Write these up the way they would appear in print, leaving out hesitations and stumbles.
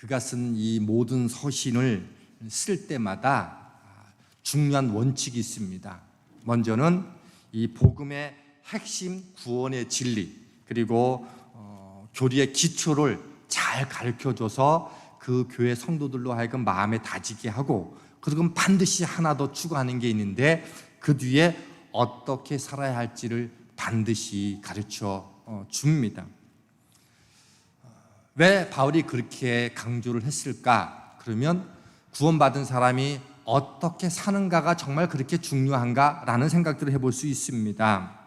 그가 쓴 이 모든 서신을 쓸 때마다 중요한 원칙이 있습니다. 먼저는 이 복음의 핵심 구원의 진리, 그리고 교리의 기초를 잘 가르쳐줘서 그 교회 성도들로 하여금 마음에 다지게 하고, 그리고 반드시 하나 더 추가하는 게 있는데 그 뒤에 어떻게 살아야 할지를 반드시 가르쳐 줍니다. 왜 바울이 그렇게 강조를 했을까? 그러면 구원받은 사람이 어떻게 사는가가 정말 그렇게 중요한가라는 생각들을 해볼 수 있습니다.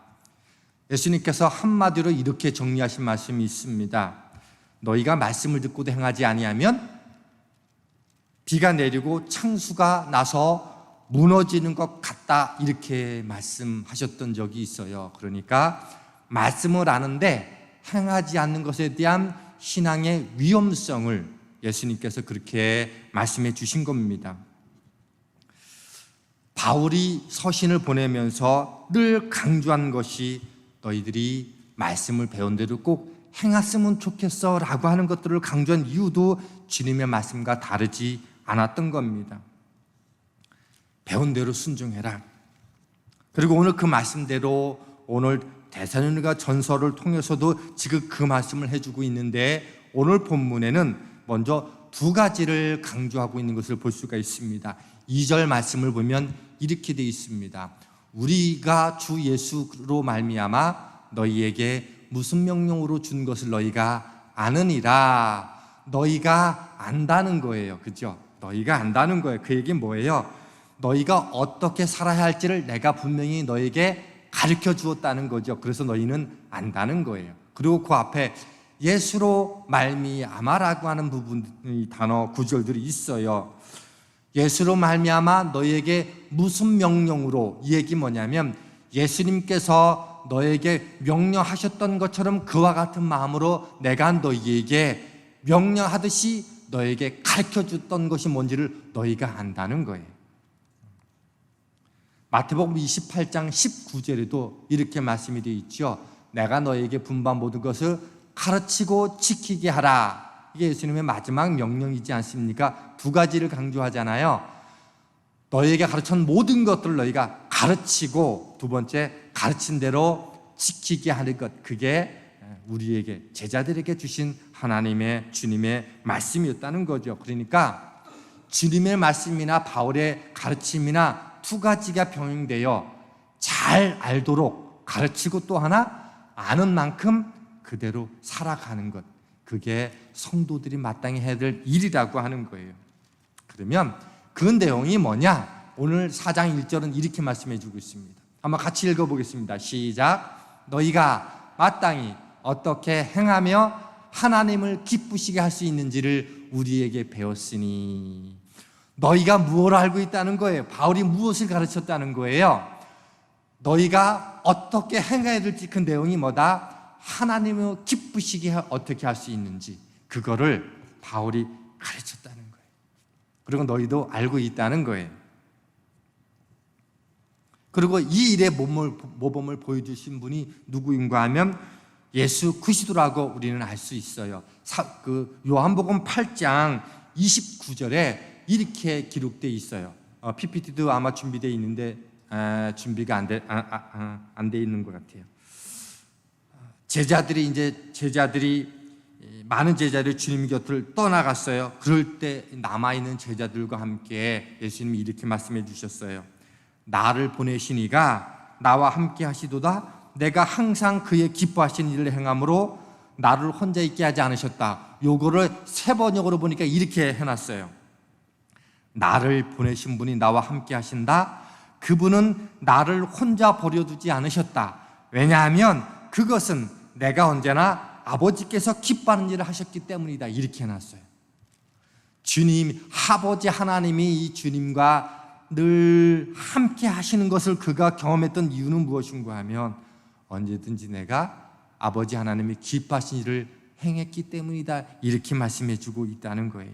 예수님께서 한마디로 이렇게 정리하신 말씀이 있습니다. 너희가 말씀을 듣고도 행하지 아니하면 비가 내리고 창수가 나서 무너지는 것 같다, 이렇게 말씀하셨던 적이 있어요. 그러니까 말씀을 아는데 행하지 않는 것에 대한 신앙의 위험성을 예수님께서 그렇게 말씀해 주신 겁니다. 바울이 서신을 보내면서 늘 강조한 것이 너희들이 말씀을 배운 대로 꼭 행했으면 좋겠어 라고 하는 것들을 강조한 이유도 주님의 말씀과 다르지 않았던 겁니다. 배운 대로 순종해라. 그리고 오늘 그 말씀대로 오늘 데살로니가 전서를 통해서도 지금 그 말씀을 해주고 있는데, 오늘 본문에는 먼저 두 가지를 강조하고 있는 것을 볼 수가 있습니다. 2절 말씀을 보면 이렇게 되어 있습니다. 우리가 주 예수로 말미암아 너희에게 무슨 명령으로 준 것을 너희가 아느니라. 너희가 안다는 거예요. 그죠? 너희가 안다는 거예요. 그 얘기는 뭐예요? 너희가 어떻게 살아야 할지를 내가 분명히 너에게 가르쳐 주었다는 거죠. 그래서 너희는 안다는 거예요. 그리고 그 앞에 예수로 말미암아라고 하는 부분의 단어 구절들이 있어요. 예수로 말미암아 너희에게 무슨 명령으로, 이 얘기 뭐냐면 예수님께서 너에게 명령하셨던 것처럼 그와 같은 마음으로 내가 너희에게 명령하듯이 너에게 가르쳐 줬던 것이 뭔지를 너희가 안다는 거예요. 마태복음 28장 19절에도 이렇게 말씀이 되어 있죠. 내가 너에게 분반 모든 것을 가르치고 지키게 하라. 이게 예수님의 마지막 명령이지 않습니까? 두 가지를 강조하잖아요. 너에게 가르친 모든 것들을 너희가 가르치고, 두 번째 가르친 대로 지키게 하는 것, 그게 우리에게, 제자들에게 주신 하나님의, 주님의 말씀이었다는 거죠. 그러니까 주님의 말씀이나 바울의 가르침이나 두 가지가 병행되어 잘 알도록 가르치고, 또 하나 아는 만큼 그대로 살아가는 것, 그게 성도들이 마땅히 해야 될 일이라고 하는 거예요. 그러면 그 내용이 뭐냐? 오늘 4장 1절은 이렇게 말씀해 주고 있습니다. 한번 같이 읽어보겠습니다. 시작. 너희가 마땅히 어떻게 행하며 하나님을 기쁘시게 할 수 있는지를 우리에게 배웠으니. 너희가 무엇을 알고 있다는 거예요? 바울이 무엇을 가르쳤다는 거예요? 너희가 어떻게 행해야 될지, 그 내용이 뭐다? 하나님을 기쁘시게 어떻게 할 수 있는지, 그거를 바울이 가르쳤다는 거예요. 그리고 너희도 알고 있다는 거예요. 그리고 이 일의 모범을 보여주신 분이 누구인가 하면 예수 그리스도라고 우리는 알 수 있어요. 요한복음 8장 29절에 이렇게 기록되어 있어요. PPT도 아마 준비되어 있는데 준비가 안 돼 있는 것 같아요. 많은 제자들이 주님 곁을 떠나갔어요. 그럴 때 남아있는 제자들과 함께 예수님이 이렇게 말씀해 주셨어요. 나를 보내신 이가 나와 함께 하시도다. 내가 항상 그의 기뻐하신 일을 행함으로 나를 혼자 있게 하지 않으셨다. 요거를 세 번역으로 보니까 이렇게 해놨어요. 나를 보내신 분이 나와 함께 하신다. 그분은 나를 혼자 버려두지 않으셨다. 왜냐하면 그것은 내가 언제나 아버지께서 기뻐하는 일을 하셨기 때문이다. 이렇게 해놨어요. 주님, 아버지 하나님이 이 주님과 늘 함께 하시는 것을 그가 경험했던 이유는 무엇인가 하면 언제든지 내가 아버지 하나님이 기뻐하신 일을 행했기 때문이다. 이렇게 말씀해 주고 있다는 거예요.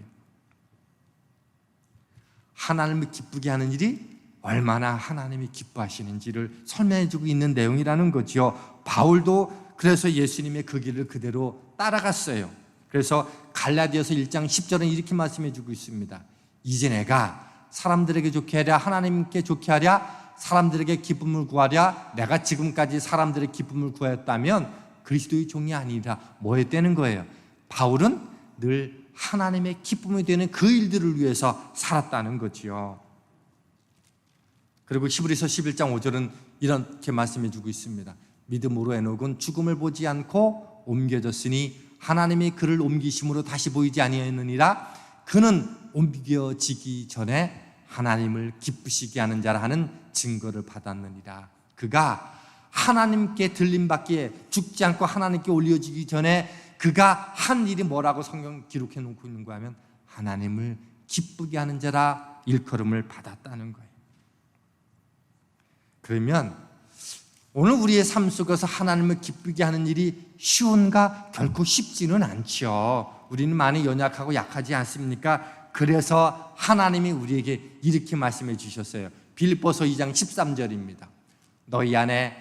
하나님을 기쁘게 하는 일이 얼마나 하나님이 기뻐하시는지를 설명해 주고 있는 내용이라는 거죠. 바울도 그래서 예수님의 그 길을 그대로 따라갔어요. 그래서 갈라디아서 1장 10절은 이렇게 말씀해 주고 있습니다. 이제 내가 사람들에게 좋게 하랴 하나님께 좋게 하랴 사람들에게 기쁨을 구하랴 내가 지금까지 사람들의 기쁨을 구하였다면 그리스도의 종이 아니라 뭐 했다는 거예요? 바울은 늘 하나님의 기쁨이 되는 그 일들을 위해서 살았다는 거지요. 그리고 히브리서 11장 5절은 이렇게 말씀해 주고 있습니다. 믿음으로 에녹은 죽음을 보지 않고 옮겨졌으니 하나님이 그를 옮기심으로 다시 보이지 아니하였느니라. 그는 옮겨지기 전에 하나님을 기쁘시게 하는 자라 하는 증거를 받았느니라. 그가 하나님께 들림받기에 죽지 않고 하나님께 올려지기 전에 그가 한 일이 뭐라고 성경 기록해 놓고 있는가 하면 하나님을 기쁘게 하는 자라 일컬음을 받았다는 거예요. 그러면 오늘 우리의 삶 속에서 하나님을 기쁘게 하는 일이 쉬운가? 결코 쉽지는 않죠. 우리는 많이 연약하고 약하지 않습니까? 그래서 하나님이 우리에게 이렇게 말씀해 주셨어요. 빌립보서 2장 13절입니다. 너희 안에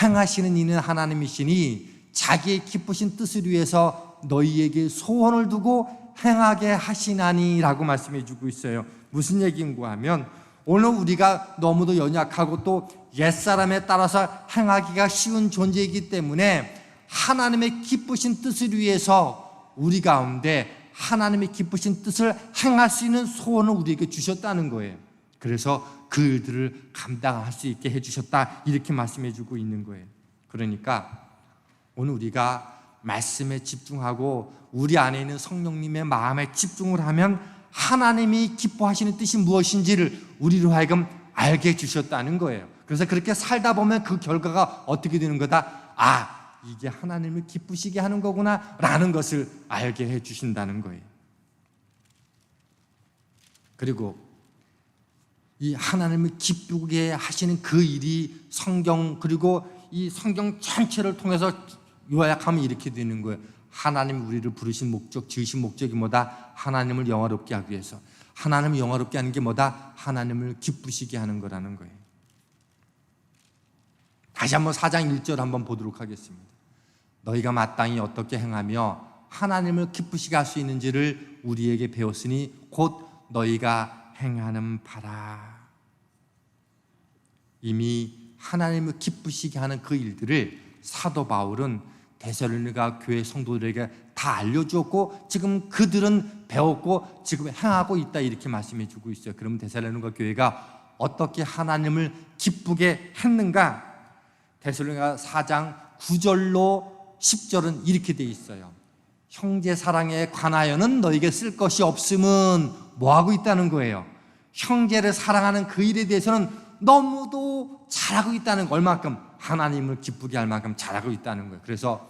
행하시는 이는 하나님이시니 자기의 기쁘신 뜻을 위해서 너희에게 소원을 두고 행하게 하시나니 라고 말씀해 주고 있어요. 무슨 얘기인가 하면 오늘 우리가 너무도 연약하고 또 옛사람에 따라서 행하기가 쉬운 존재이기 때문에 하나님의 기쁘신 뜻을 위해서 우리 가운데 하나님의 기쁘신 뜻을 행할 수 있는 소원을 우리에게 주셨다는 거예요. 그래서 그 일들을 감당할 수 있게 해주셨다 이렇게 말씀해 주고 있는 거예요. 그러니까 오늘 우리가 말씀에 집중하고 우리 안에 있는 성령님의 마음에 집중을 하면 하나님이 기뻐하시는 뜻이 무엇인지를 우리로 하여금 알게 해주셨다는 거예요. 그래서 그렇게 살다 보면 그 결과가 어떻게 되는 거다? 이게 하나님을 기쁘시게 하는 거구나 라는 것을 알게 해주신다는 거예요. 그리고 이 하나님을 기쁘게 하시는 그 일이 성경 그리고 이 성경 전체를 통해서 요약하면 이렇게 되는 거예요. 하나님이 우리를 부르신 목적, 지으신 목적이 뭐다? 하나님을 영화롭게 하기 위해서. 하나님을 영화롭게 하는 게 뭐다? 하나님을 기쁘시게 하는 거라는 거예요. 다시 한번 4장 1절 한번 보도록 하겠습니다. 너희가 마땅히 어떻게 행하며 하나님을 기쁘시게 할 수 있는지를 우리에게 배웠으니 곧 너희가 행하는 바라. 이미 하나님을 기쁘시게 하는 그 일들을 사도 바울은 데살로니가 교회 성도들에게 다 알려주었고 지금 그들은 배웠고 지금 행하고 있다 이렇게 말씀해 주고 있어요. 그러면 데살로니가 교회가 어떻게 하나님을 기쁘게 했는가? 데살로니가 4장 9절로 10절은 이렇게 돼 있어요. 형제 사랑에 관하여는 너에게 쓸 것이 없음은 뭐하고 있다는 거예요? 형제를 사랑하는 그 일에 대해서는 너무도 잘하고 있다는 거, 얼마큼 하나님을 기쁘게 할 만큼 잘하고 있다는 거예요. 그래서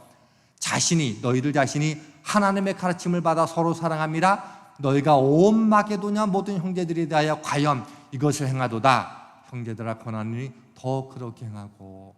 너희들 자신이 하나님의 가르침을 받아 서로 사랑함이라 너희가 온 마게도냐 모든 형제들에 대하여 과연 이것을 행하도다. 형제들아 권하니 더 그렇게 행하고.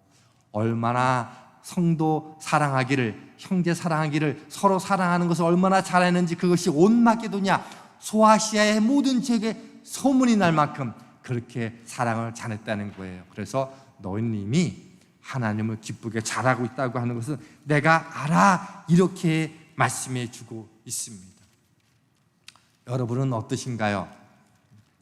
얼마나 성도 사랑하기를, 형제 사랑하기를, 서로 사랑하는 것을 얼마나 잘했는지 그것이 온 마게도냐 소아시아의 모든 지역에 소문이 날 만큼 그렇게 사랑을 잘했다는 거예요. 그래서 너희님이 하나님을 기쁘게 잘하고 있다고 하는 것은 내가 알아 이렇게 말씀해 주고 있습니다. 여러분은 어떠신가요?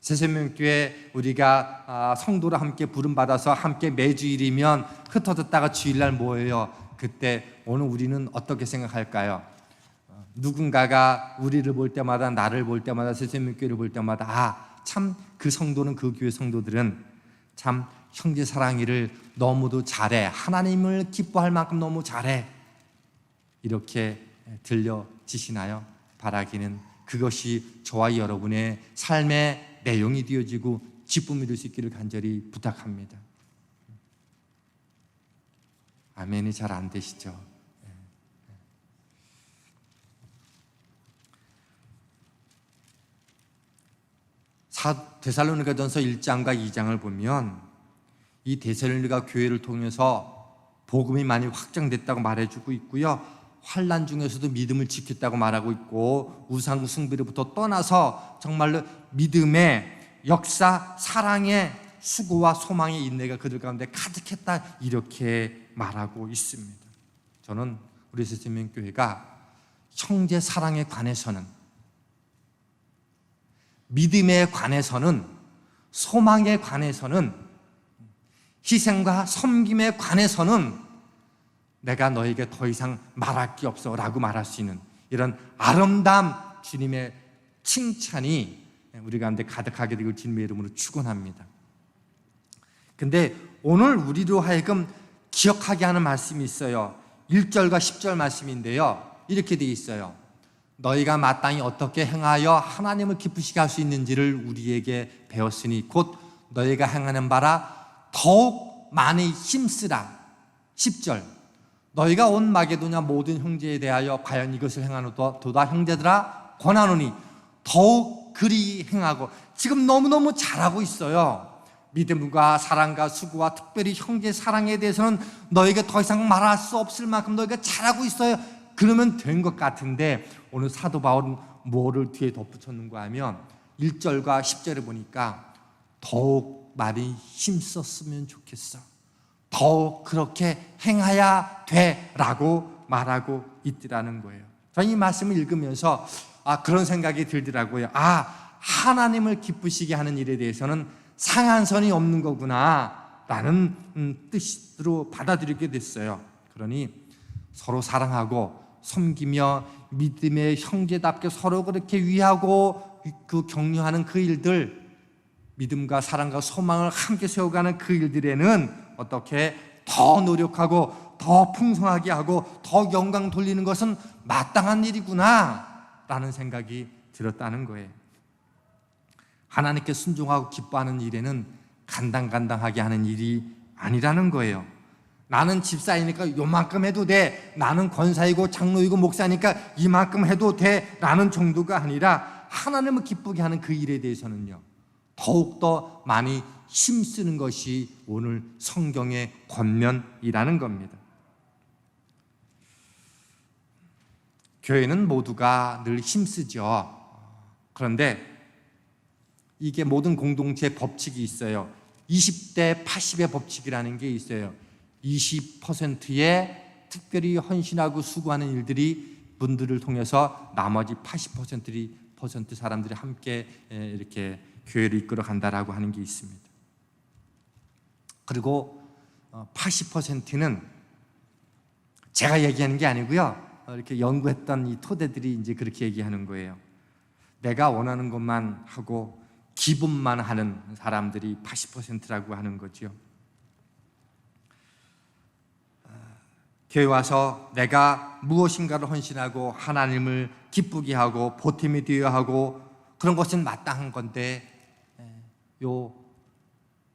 새생명교회 우리가 성도로 함께 부름받아서 함께 매주일이면 흩어졌다가 주일날 모여요. 그때 오늘 우리는 어떻게 생각할까요? 누군가가 우리를 볼 때마다, 나를 볼 때마다, 새생명교회를 볼 때마다 참 그 성도는, 그 교회 성도들은 참 형제 사랑일을 너무도 잘해, 하나님을 기뻐할 만큼 너무 잘해, 이렇게 들려지시나요? 바라기는 그것이 저와 여러분의 삶의 내용이 되어지고 기쁨이 될 수 있기를 간절히 부탁합니다. 아멘이 잘 안 되시죠? 데살로니가전서 1장과 2장을 보면 이 데살로니가 교회를 통해서 복음이 많이 확장됐다고 말해주고 있고요, 환난 중에서도 믿음을 지켰다고 말하고 있고, 우상 숭배로부터 떠나서 정말로 믿음의 역사, 사랑의 수고와 소망의 인내가 그들 가운데 가득했다 이렇게 말하고 있습니다. 저는 우리 새생명교회가 형제 사랑에 관해서는, 믿음에 관해서는, 소망에 관해서는, 희생과 섬김에 관해서는 내가 너에게 더 이상 말할 게 없어 라고 말할 수 있는 이런 아름다운 주님의 칭찬이 우리 가운데 가득하게 되길 주님의 이름으로 축원합니다. 근데 오늘 우리로 하여금 기억하게 하는 말씀이 있어요. 1절과 10절 말씀인데요, 이렇게 되어 있어요. 너희가 마땅히 어떻게 행하여 하나님을 기쁘시게 할 수 있는지를 우리에게 배웠으니 곧 너희가 행하는 바라 더욱 많이 힘쓰라. 10절, 너희가 온 마게도냐 모든 형제에 대하여 과연 이것을 행하노도다 형제들아 권하노니 더욱 그리 행하고. 지금 너무너무 잘하고 있어요. 믿음과 사랑과 수고와 특별히 형제 사랑에 대해서는 너에게 더 이상 말할 수 없을 만큼 너희가 잘하고 있어요. 그러면 된 것 같은데 오늘 사도 바울은 뭐를 뒤에 덧붙였는가 하면 1절과 10절에 보니까 더욱 많이 힘썼으면 좋겠어, 더욱 그렇게 행해야 돼 라고 말하고 있더라는 거예요. 저는 이 말씀을 읽으면서 그런 생각이 들더라고요. 하나님을 기쁘시게 하는 일에 대해서는 상한선이 없는 거구나 라는 뜻으로 받아들이게 됐어요. 그러니 서로 사랑하고 섬기며 믿음의 형제답게 서로 그렇게 위하고 그 격려하는 그 일들, 믿음과 사랑과 소망을 함께 세워가는 그 일들에는 어떻게 더 노력하고 더 풍성하게 하고 더 영광 돌리는 것은 마땅한 일이구나 라는 생각이 들었다는 거예요. 하나님께 순종하고 기뻐하는 일에는 간당간당하게 하는 일이 아니라는 거예요. 나는 집사이니까 요만큼 해도 돼, 나는 권사이고 장로이고 목사니까 이만큼 해도 돼 라는 정도가 아니라 하나님을 기쁘게 하는 그 일에 대해서는요 더욱더 많이 힘쓰는 것이 오늘 성경의 권면이라는 겁니다. 교회는 모두가 늘 힘쓰죠. 그런데 이게 모든 공동체의 법칙이 있어요. 20대 80의 법칙이라는 게 있어요. 20%의 특별히 헌신하고 수고하는 일들이 분들을 통해서 나머지 80% 사람들이 함께 이렇게 교회를 이끌어 간다라고 하는 게 있습니다. 그리고 80%는 제가 얘기하는 게 아니고요, 이렇게 연구했던 이 토대들이 이제 그렇게 얘기하는 거예요. 내가 원하는 것만 하고 기분만 하는 사람들이 80%라고 하는 거죠. 교회 와서 내가 무엇인가를 헌신하고 하나님을 기쁘게 하고 보탬이 되어야 하고 그런 것은 마땅한 건데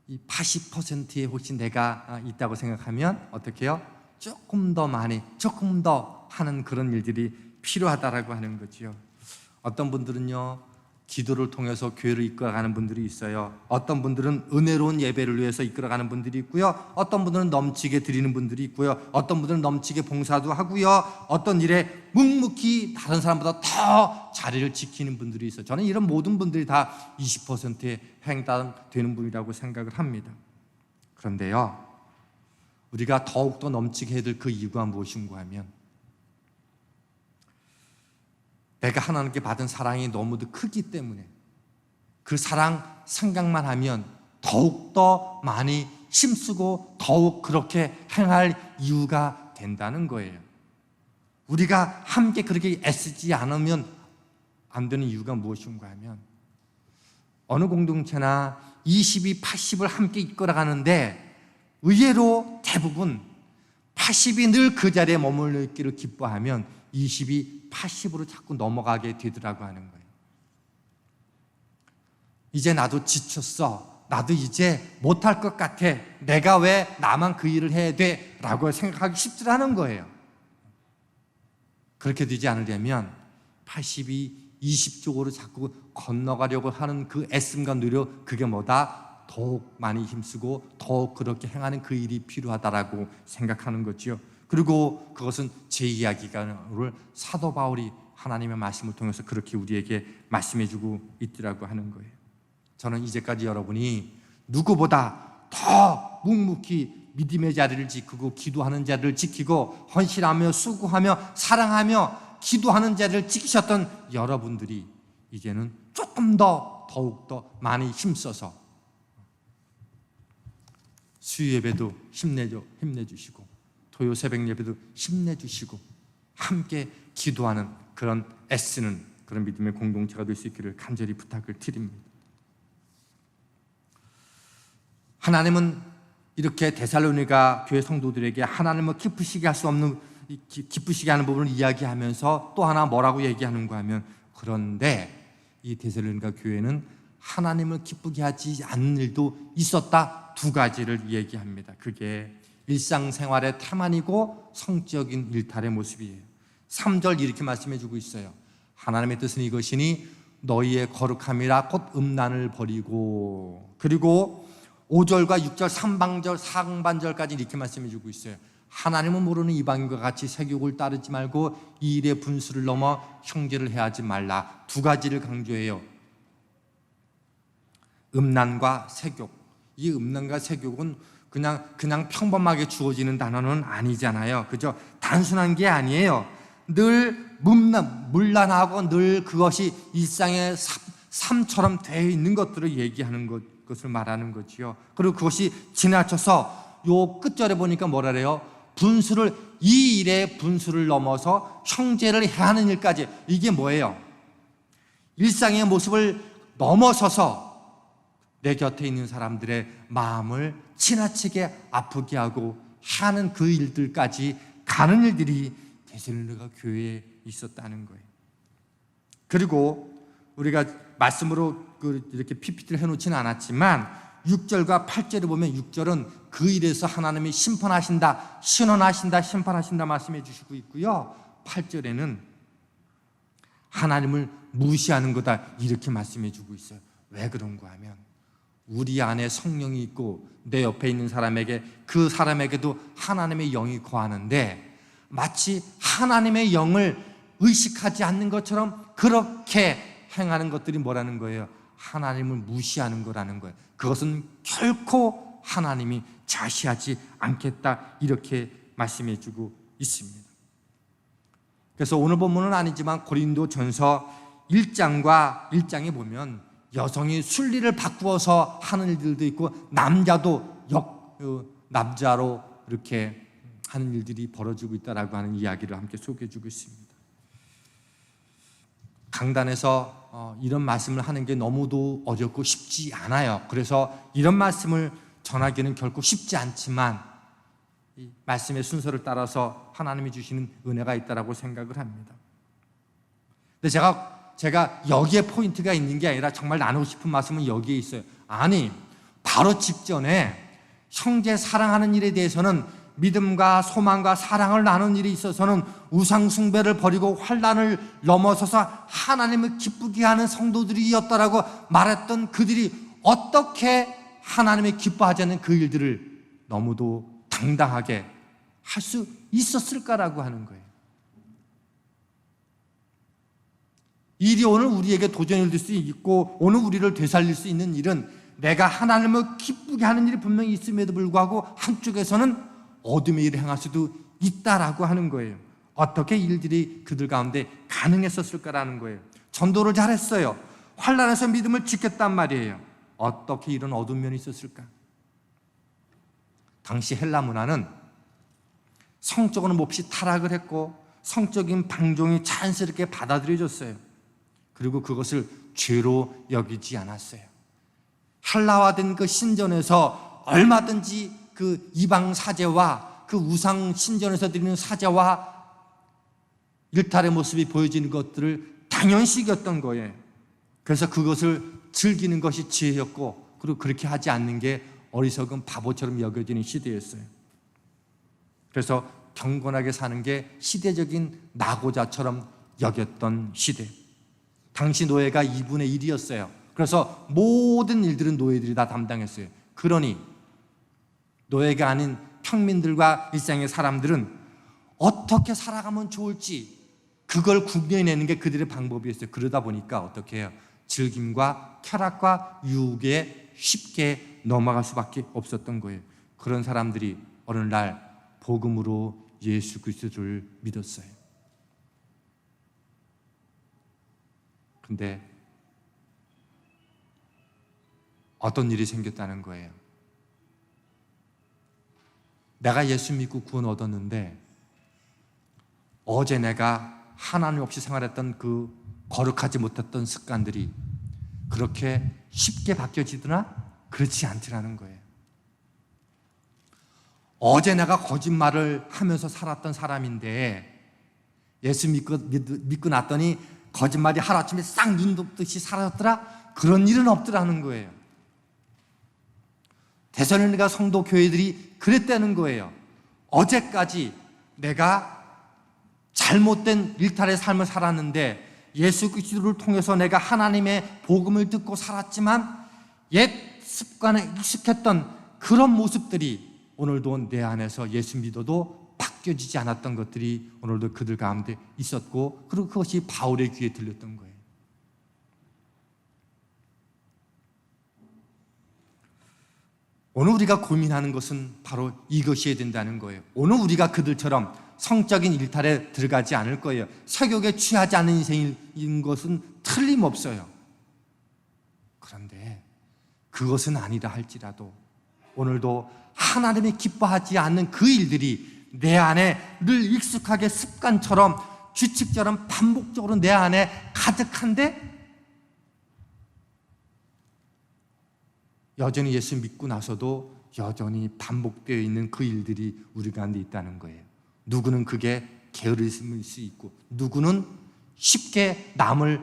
이 80%에 혹시 내가 있다고 생각하면 어떻게 해요? 조금 더 많이, 조금 더 하는 그런 일들이 필요하다라고 하는 거죠. 어떤 분들은요 기도를 통해서 교회를 이끌어가는 분들이 있어요. 어떤 분들은 은혜로운 예배를 위해서 이끌어가는 분들이 있고요, 어떤 분들은 넘치게 드리는 분들이 있고요, 어떤 분들은 넘치게 봉사도 하고요, 어떤 일에 묵묵히 다른 사람보다 더 자리를 지키는 분들이 있어요. 저는 이런 모든 분들이 다 20%에 해당되는 분이라고 생각을 합니다. 그런데요 우리가 더욱더 넘치게 해야 될 그 이유가 무엇인가 하면 내가 하나님께 받은 사랑이 너무도 크기 때문에 그 사랑 생각만 하면 더욱더 많이 힘쓰고 더욱 그렇게 행할 이유가 된다는 거예요. 우리가 함께 그렇게 애쓰지 않으면 안 되는 이유가 무엇인가 하면 어느 공동체나 20이 80을 함께 이끌어가는데 의외로 대부분 80이 늘 그 자리에 머물러 있기를 기뻐하면 20이 80으로 자꾸 넘어가게 되더라고 하는 거예요. 이제 나도 지쳤어, 나도 이제 못할 것 같아, 내가 왜 나만 그 일을 해야 돼? 라고 생각하기 쉽지라는 거예요. 그렇게 되지 않으려면 80이 20쪽으로 자꾸 건너가려고 하는 그 애씀과 노력, 그게 뭐다? 더욱 많이 힘쓰고 더욱 그렇게 행하는 그 일이 필요하다라고 생각하는 거죠. 그리고 그것은 제 이야기가 아니라 사도 바울이 하나님의 말씀을 통해서 그렇게 우리에게 말씀해주고 있더라고 하는 거예요. 저는 이제까지 여러분이 누구보다 더 묵묵히 믿음의 자리를 지키고 기도하는 자리를 지키고 헌신하며 수고하며 사랑하며 기도하는 자리를 지키셨던 여러분들이 이제는 조금 더욱더 많이 힘써서 수요 예배도 힘내주시고 토요 새벽 예배도 힘내주시고 함께 기도하는 그런 애쓰는 그런 믿음의 공동체가 될 수 있기를 간절히 부탁을 드립니다. 하나님은 이렇게 데살로니가 교회 성도들에게 하나님을 기쁘시게 하는 부분을 이야기하면서 또 하나 뭐라고 얘기하는가 하면, 그런데 이 데살로니가 교회는 하나님을 기쁘게 하지 않는 일도 있었다. 두 가지를 얘기합니다. 그게 일상생활의 태만이고 성적인 일탈의 모습이에요. 3절 이렇게 말씀해 주고 있어요. 하나님의 뜻은 이것이니 너희의 거룩함이라 곧 음란을 버리고, 그리고 5절과 6절 상반절까지 이렇게 말씀해 주고 있어요. 하나님은 모르는 이방인과 같이 세욕을 따르지 말고 이 일의 분수를 넘어 형제를 해하지 말라. 두 가지를 강조해요. 음란과 세욕. 이 음란과 세욕은 그냥 평범하게 주어지는 단어는 아니잖아요. 그죠? 단순한 게 아니에요. 늘 문란하고 늘 그것이 일상의 삶처럼 되어 있는 것들을 얘기하는 것을 말하는 거지요. 그리고 그것이 지나쳐서 요 끝절에 보니까 뭐라 그래요? 이 일의 분수를 넘어서 형제를 해하는 일까지. 이게 뭐예요? 일상의 모습을 넘어서서 내 곁에 있는 사람들의 마음을 지나치게 아프게 하고 하는 그 일들까지 가는 일들이 데살로니가 교회에 있었다는 거예요. 그리고 우리가 말씀으로 이렇게 PPT를 해놓지는 않았지만 6절과 8절을 보면 6절은 그 일에서 하나님이 심판하신다, 신원하신다, 심판하신다 말씀해 주시고 있고요. 8절에는 하나님을 무시하는 거다 이렇게 말씀해 주고 있어요. 왜 그런가 하면 우리 안에 성령이 있고 내 옆에 있는 사람에게, 그 사람에게도 하나님의 영이 거하는데 마치 하나님의 영을 의식하지 않는 것처럼 그렇게 행하는 것들이 뭐라는 거예요? 하나님을 무시하는 거라는 거예요. 그것은 결코 하나님이 자시하지 않겠다 이렇게 말씀해 주고 있습니다. 그래서 오늘 본문은 아니지만 고린도전서 1장에 보면 여성이 순리를 바꾸어서 하는 일들도 있고 남자도 남자로 이렇게 하는 일들이 벌어지고 있다라고 하는 이야기를 함께 소개해 주고 있습니다. 강단에서 이런 말씀을 하는 게 너무도 어렵고 쉽지 않아요. 그래서 이런 말씀을 전하기는 결코 쉽지 않지만 이 말씀의 순서를 따라서 하나님이 주시는 은혜가 있다라고 생각을 합니다. 근데 제가 여기에 포인트가 있는 게 아니라 정말 나누고 싶은 말씀은 여기에 있어요. 아니, 바로 직전에 형제 사랑하는 일에 대해서는 믿음과 소망과 사랑을 나누는 일에 있어서는 우상 숭배를 버리고 환난을 넘어서서 하나님을 기쁘게 하는 성도들이었다라고 말했던 그들이 어떻게 하나님의 기뻐하지 않는 그 일들을 너무도 당당하게 할 수 있었을까라고 하는 거예요. 일이 오늘 우리에게 도전이 될 수 있고 오늘 우리를 되살릴 수 있는 일은 내가 하나님을 기쁘게 하는 일이 분명히 있음에도 불구하고 한쪽에서는 어둠의 일을 행할 수도 있다라고 하는 거예요. 어떻게 일들이 그들 가운데 가능했었을까라는 거예요. 전도를 잘했어요. 환난에서 믿음을 지켰단 말이에요. 어떻게 이런 어두운 면이 있었을까? 당시 헬라 문화는 성적으로는 몹시 타락을 했고 성적인 방종이 자연스럽게 받아들여졌어요. 그리고 그것을 죄로 여기지 않았어요. 헬라화된 그 신전에서 얼마든지 그 이방 사제와 그 우상 신전에서 드리는 사제와 일탈의 모습이 보여지는 것들을 당연시 여겼던 거예요. 그래서 그것을 즐기는 것이 지혜였고, 그리고 그렇게 하지 않는 게 어리석은 바보처럼 여겨지는 시대였어요. 그래서 경건하게 사는 게 시대적인 낙오자처럼 여겼던 시대. 당시 노예가 2분의 1이었어요. 그래서 모든 일들은 노예들이 다 담당했어요. 그러니 노예가 아닌 평민들과 일상의 사람들은 어떻게 살아가면 좋을지 그걸 구별해내는 게 그들의 방법이었어요. 그러다 보니까 어떻게 해요? 즐김과 쾌락과 유혹에 쉽게 넘어갈 수밖에 없었던 거예요. 그런 사람들이 어느 날 복음으로 예수 그리스도를 믿었어요. 근데 어떤 일이 생겼다는 거예요. 내가 예수 믿고 구원 얻었는데 어제 내가 하나님 없이 생활했던 그 거룩하지 못했던 습관들이 그렇게 쉽게 바뀌어지더나? 그렇지 않더라는 거예요. 어제 내가 거짓말을 하면서 살았던 사람인데 예수 믿고 났더니 거짓말이 하루아침에 싹 눈 덮듯이 사라졌더라? 그런 일은 없더라는 거예요. 데살로니가 성도 교회들이 그랬다는 거예요. 어제까지 내가 잘못된 일탈의 삶을 살았는데 예수 그리스도를 통해서 내가 하나님의 복음을 듣고 살았지만 옛 습관에 익숙했던 그런 모습들이 오늘도 내 안에서 예수 믿어도 바뀌어지지 않았던 것들이 오늘도 그들 가운데 있었고, 그리고 그것이 바울의 귀에 들렸던 거예요. 오늘 우리가 고민하는 것은 바로 이것이어야 된다는 거예요. 오늘 우리가 그들처럼 성적인 일탈에 들어가지 않을 거예요. 색욕에 취하지 않는 인생인 것은 틀림없어요. 그런데 그것은 아니라 할지라도 오늘도 하나님이 기뻐하지 않는 그 일들이 내 안에 늘 익숙하게 습관처럼 규칙처럼 반복적으로 내 안에 가득한데 여전히 예수 믿고 나서도 여전히 반복되어 있는 그 일들이 우리 가운데 있다는 거예요. 누구는 그게 게으름일 수 있고, 누구는 쉽게 남을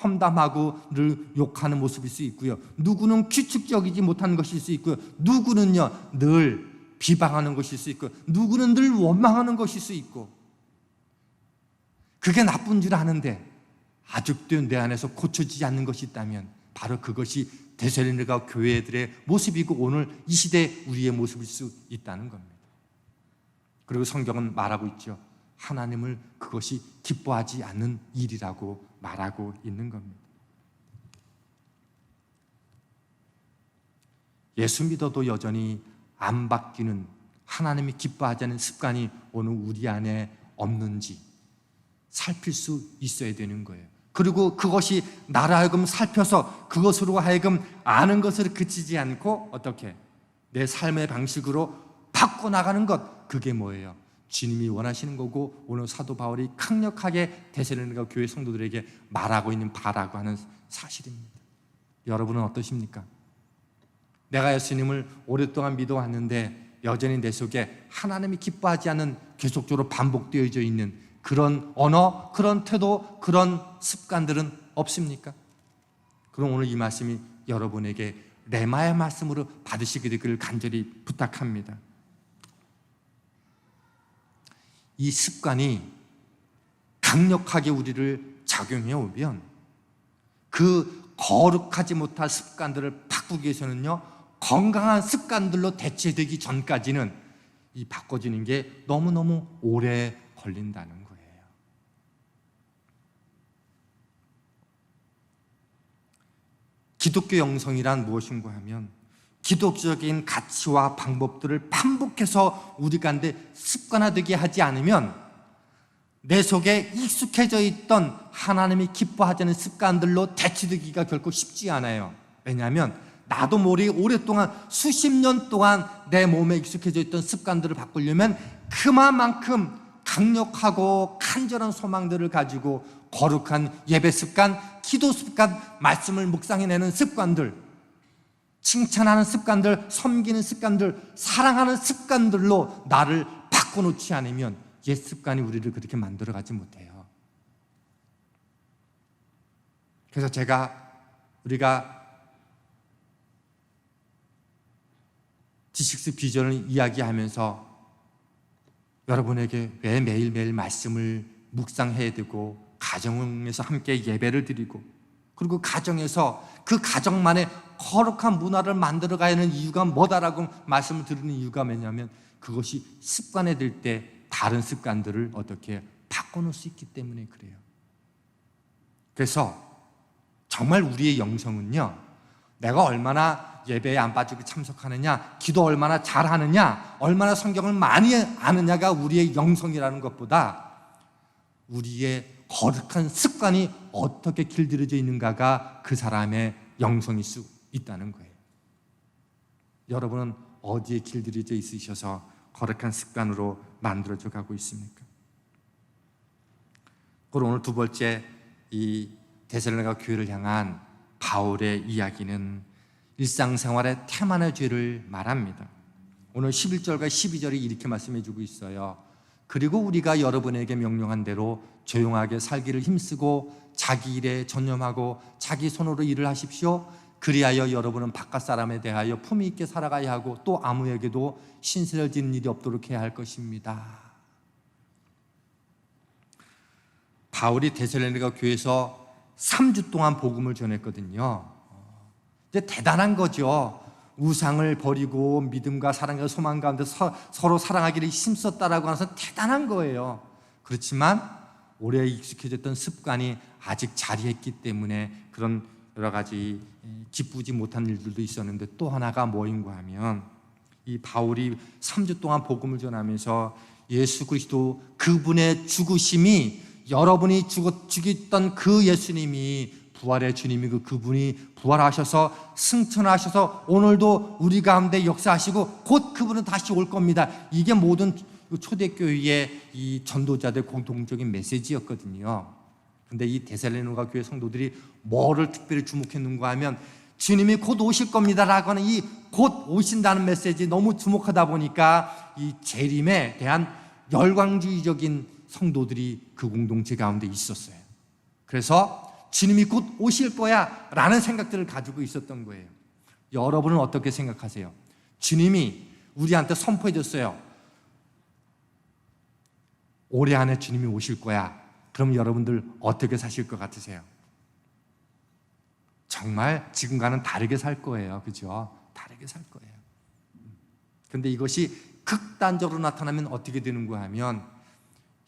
험담하고 늘 욕하는 모습일 수 있고요. 누구는 규칙적이지 못한 것일 수 있고요. 누구는요 늘 비방하는 것일 수 있고, 누구는 늘 원망하는 것일 수 있고, 그게 나쁜 줄 아는데 아직도 내 안에서 고쳐지지 않는 것이 있다면 바로 그것이 데살로니가 교회들의 모습이고 오늘 이 시대 우리의 모습일 수 있다는 겁니다. 그리고 성경은 말하고 있죠. 하나님을 그것이 기뻐하지 않는 일이라고 말하고 있는 겁니다. 예수 믿어도 여전히 안 바뀌는, 하나님이 기뻐하지 않는 습관이 오늘 우리 안에 없는지 살필 수 있어야 되는 거예요. 그리고 그것이 나를 하여금 살펴서 그것으로 하여금 아는 것을 그치지 않고 어떻게 내 삶의 방식으로 바꿔나가는 것, 그게 뭐예요? 주님이 원하시는 거고 오늘 사도 바울이 강력하게 데살로니가 교회 성도들에게 말하고 있는 바라고 하는 사실입니다. 여러분은 어떠십니까? 내가 예수님을 오랫동안 믿어왔는데 여전히 내 속에 하나님이 기뻐하지 않는, 계속적으로 반복되어져 있는 그런 언어, 그런 태도, 그런 습관들은 없습니까? 그럼 오늘 이 말씀이 여러분에게 레마의 말씀으로 받으시게 되기를 간절히 부탁합니다. 이 습관이 강력하게 우리를 작용해 오면 그 거룩하지 못한 습관들을 바꾸기 위해서는요, 건강한 습관들로 대체되기 전까지는 이 바꿔지는 게 너무너무 오래 걸린다는 거예요. 기독교 영성이란 무엇인가 하면 기독적인 가치와 방법들을 반복해서 우리 가운데 습관화되게 하지 않으면 내 속에 익숙해져 있던 하나님이 기뻐하지 않는 습관들로 대체되기가 결코 쉽지 않아요. 왜냐하면 나도 모르게 오랫동안 수십 년 동안 내 몸에 익숙해져 있던 습관들을 바꾸려면 그만큼 강력하고 간절한 소망들을 가지고 거룩한 예배 습관, 기도 습관, 말씀을 묵상해내는 습관들, 칭찬하는 습관들, 섬기는 습관들, 사랑하는 습관들로 나를 바꿔놓지 않으면 옛 습관이 우리를 그렇게 만들어가지 못해요. 그래서 우리가 D6 비전을 이야기하면서 여러분에게 왜 매일매일 말씀을 묵상해야 되고 가정에서 함께 예배를 드리고 그리고 가정에서 그 가정만의 거룩한 문화를 만들어가야 하는 이유가 뭐다라고 말씀을 드리는 이유가 뭐냐면 그것이 습관이 될 때 다른 습관들을 어떻게 바꿔놓을 수 있기 때문에 그래요. 그래서 정말 우리의 영성은요, 내가 얼마나 예배에 안 빠지고 참석하느냐, 기도 얼마나 잘하느냐, 얼마나 성경을 많이 아느냐가 우리의 영성이라는 것보다 우리의 거룩한 습관이 어떻게 길들여져 있는가가 그 사람의 영성일 수 있다는 거예요. 여러분은 어디에 길들여져 있으셔서 거룩한 습관으로 만들어져 가고 있습니까? 그리고 오늘 두 번째, 이 데살로니가 교회를 향한 바울의 이야기는 일상생활의 태만의 죄를 말합니다. 오늘 11절과 12절이 이렇게 말씀해 주고 있어요. 그리고 우리가 여러분에게 명령한 대로 조용하게 살기를 힘쓰고 자기 일에 전념하고 자기 손으로 일을 하십시오. 그리하여 여러분은 바깥 사람에 대하여 품위 있게 살아가야 하고 또 아무에게도 신세를 지는 일이 없도록 해야 할 것입니다. 바울이 데살로니가 교회에서 3주 동안 복음을 전했거든요. 이제 대단한 거죠. 우상을 버리고 믿음과 사랑과 소망 가운데 서로 사랑하기를 힘썼다라고 하는 것은 대단한 거예요. 그렇지만 오래 익숙해졌던 습관이 아직 자리했기 때문에 그런 여러 가지 기쁘지 못한 일들도 있었는데, 또 하나가 뭐인가 하면 이 바울이 3주 동안 복음을 전하면서 예수 그리스도 그분의 죽으심이, 여러분이 죽였던 그 예수님이, 부활의 주님이 그분이 부활하셔서 승천하셔서 오늘도 우리 가운데 역사하시고 곧 그분은 다시 올 겁니다. 이게 모든 초대교회의 이 전도자들 공통적인 메시지였거든요. 근데 이 데살로니가 교회 성도들이 뭐를 특별히 주목했는가 하면 주님이 곧 오실 겁니다라고 하는 이 곧 오신다는 메시지 너무 주목하다 보니까 이 재림에 대한 열광주의적인 성도들이 그 공동체 가운데 있었어요. 그래서 주님이 곧 오실 거야 라는 생각들을 가지고 있었던 거예요. 여러분은 어떻게 생각하세요? 주님이 우리한테 선포해 줬어요. 올해 안에 주님이 오실 거야. 그럼 여러분들 어떻게 사실 것 같으세요? 정말 지금과는 다르게 살 거예요. 그죠? 다르게 살 거예요. 근데 이것이 극단적으로 나타나면 어떻게 되는가 하면,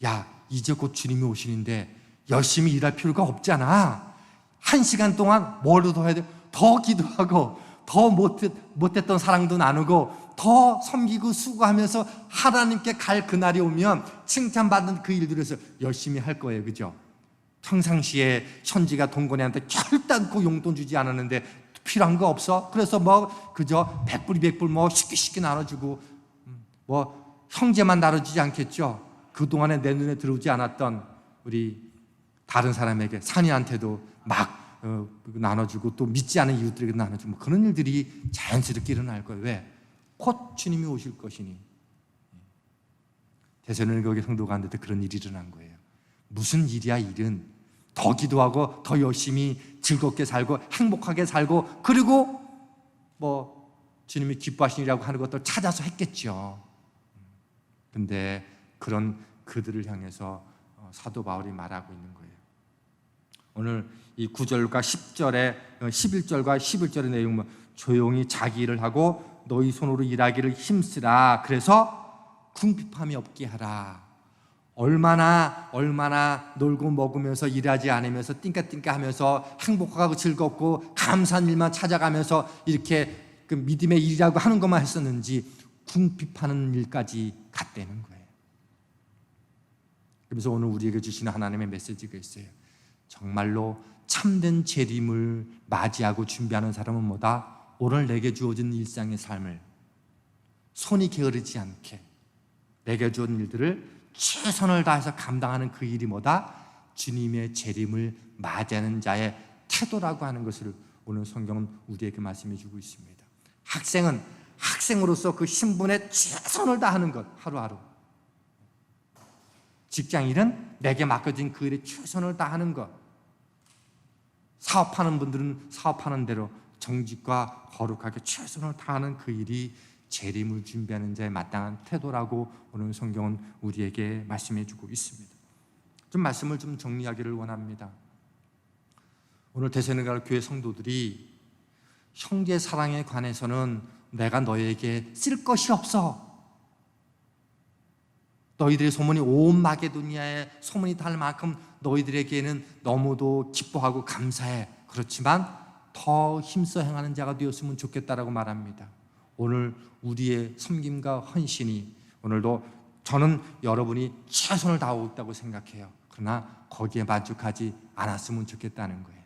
야, 이제 곧 주님이 오시는데 열심히 일할 필요가 없잖아. 1시간 동안 뭘 더 해야 돼? 더 기도하고 더 못했던 사랑도 나누고 더 섬기고 수고하면서 하나님께 갈 그날이 오면 칭찬받는 그 일들에서 열심히 할 거예요. 그죠? 평상시에 천지가 동건이한테 결단코 용돈 주지 않았는데 필요한 거 없어? 그래서 뭐 그저 100불 200불 뭐 쉽게 나눠주고 뭐 형제만 나눠주지 않겠죠? 그동안에 내 눈에 들어오지 않았던 우리 다른 사람에게, 산이한테도 막 나눠주고 또 믿지 않은 이웃들에게 나눠주고 뭐 그런 일들이 자연스럽게 일어날 거예요. 왜? 곧 주님이 오실 것이니. 데살로니가 교회 성도 가운데도 그런 일이 일어난 거예요. 무슨 일이야 일은. 더 기도하고 더 열심히 즐겁게 살고 행복하게 살고 그리고 뭐 주님이 기뻐하시리라고 하는 것들 찾아서 했겠죠. 근데 그런 그들을 향해서 사도 바울이 말하고 있는 거예요. 오늘 이 9절과 10절에 11절과 11절의 내용은 조용히 자기 일을 하고 너희 손으로 일하기를 힘쓰라. 그래서 궁핍함이 없게 하라. 얼마나 놀고 먹으면서 일하지 않으면서 띵까띵까 하면서 행복하고 즐겁고 감사한 일만 찾아가면서 이렇게 그 믿음의 일이라고 하는 것만 했었는지 궁핍하는 일까지 갔다는 거예요. 그래서 오늘 우리에게 주시는 하나님의 메시지가 있어요. 정말로 참된 재림을 맞이하고 준비하는 사람은 뭐다? 오늘 내게 주어진 일상의 삶을 손이 게으르지 않게 내게 주어진 일들을 최선을 다해서 감당하는 그 일이 뭐다? 주님의 재림을 맞이하는 자의 태도라고 하는 것을 오늘 성경은 우리에게 말씀해 주고 있습니다. 학생은 학생으로서 그 신분에 최선을 다하는 것, 하루하루. 직장인은 내게 맡겨진 그 일에 최선을 다하는 것. 사업하는 분들은 사업하는 대로 정직과 거룩하게 최선을 다하는 그 일이 재림을 준비하는 자의 마땅한 태도라고 오늘 성경은 우리에게 말씀해 주고 있습니다. 좀 말씀을 좀 정리하기를 원합니다. 오늘 데살로니가 교회 성도들이 형제 사랑에 관해서는 내가 너에게 쓸 것이 없어. 너희들의 소문이 온 마게도니아에 소문이 달 만큼 너희들에게는 너무도 기뻐하고 감사해. 그렇지만 더 힘써 행하는 자가 되었으면 좋겠다라고 말합니다. 오늘 우리의 섬김과 헌신이, 오늘도 저는 여러분이 최선을 다하고 있다고 생각해요. 그러나 거기에 만족하지 않았으면 좋겠다는 거예요.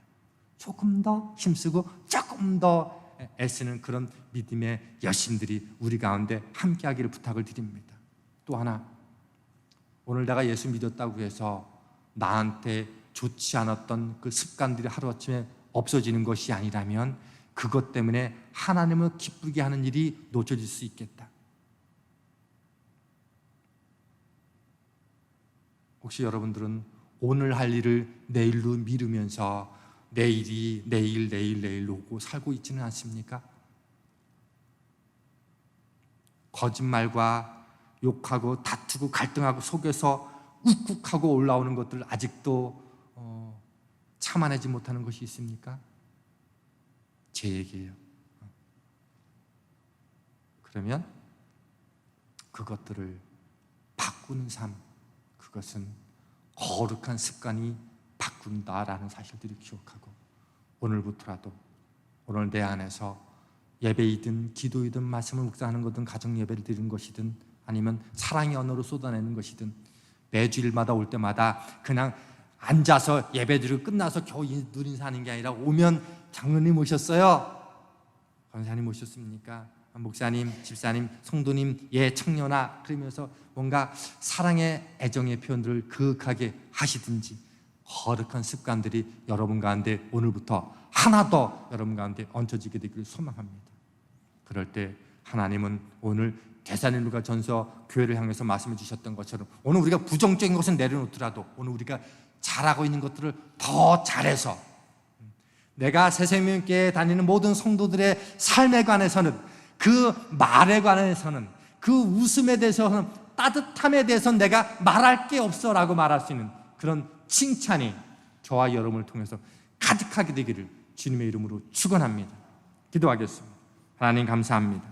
조금 더 힘쓰고 조금 더 애쓰는 그런 믿음의 여신들이 우리 가운데 함께하기를 부탁을 드립니다. 또 하나, 오늘 내가 예수 믿었다고 해서 나한테 좋지 않았던 그 습관들이 하루아침에 없어지는 것이 아니라면 그것 때문에 하나님을 기쁘게 하는 일이 놓쳐질 수 있겠다. 혹시 여러분들은 오늘 할 일을 내일로 미루면서 내일이 내일 오고 살고 있지는 않습니까? 거짓말과 욕하고 다투고 갈등하고 속에서 욱욱하고 올라오는 것들을 아직도 참아내지 못하는 것이 있습니까? 제 얘기예요. 그러면 그것들을 바꾸는 삶, 그것은 거룩한 습관이 바꾼다라는 사실들을 기억하고 오늘부터라도 오늘 내 안에서 예배이든 기도이든 말씀을 묵상하는 것이든 가정 예배를 드리는 것이든 아니면 사랑의 언어로 쏟아내는 것이든 매주일마다 올 때마다 그냥 앉아서 예배드리고 끝나서 겨우 눈인사하는 게 아니라 오면 장로님 오셨어요? 권사님 오셨습니까? 목사님, 집사님, 성도님, 예, 청년아 그러면서 뭔가 사랑의 애정의 표현들을 그윽하게 하시든지 거룩한 습관들이 여러분 가운데 오늘부터 하나 더 여러분 가운데 얹혀지게 되기를 소망합니다. 그럴 때 하나님은 오늘 데살로니가 전서 교회를 향해서 말씀해 주셨던 것처럼 오늘 우리가 부정적인 것은 내려놓더라도 오늘 우리가 잘하고 있는 것들을 더 잘해서 내가 새생명교회에 다니는 모든 성도들의 삶에 관해서는 그 말에 관해서는 그 웃음에 대해서는 따뜻함에 대해서는 내가 말할 게 없어라고 말할 수 있는 그런 칭찬이 저와 여러분을 통해서 가득하게 되기를 주님의 이름으로 축원합니다. 기도하겠습니다. 하나님 감사합니다.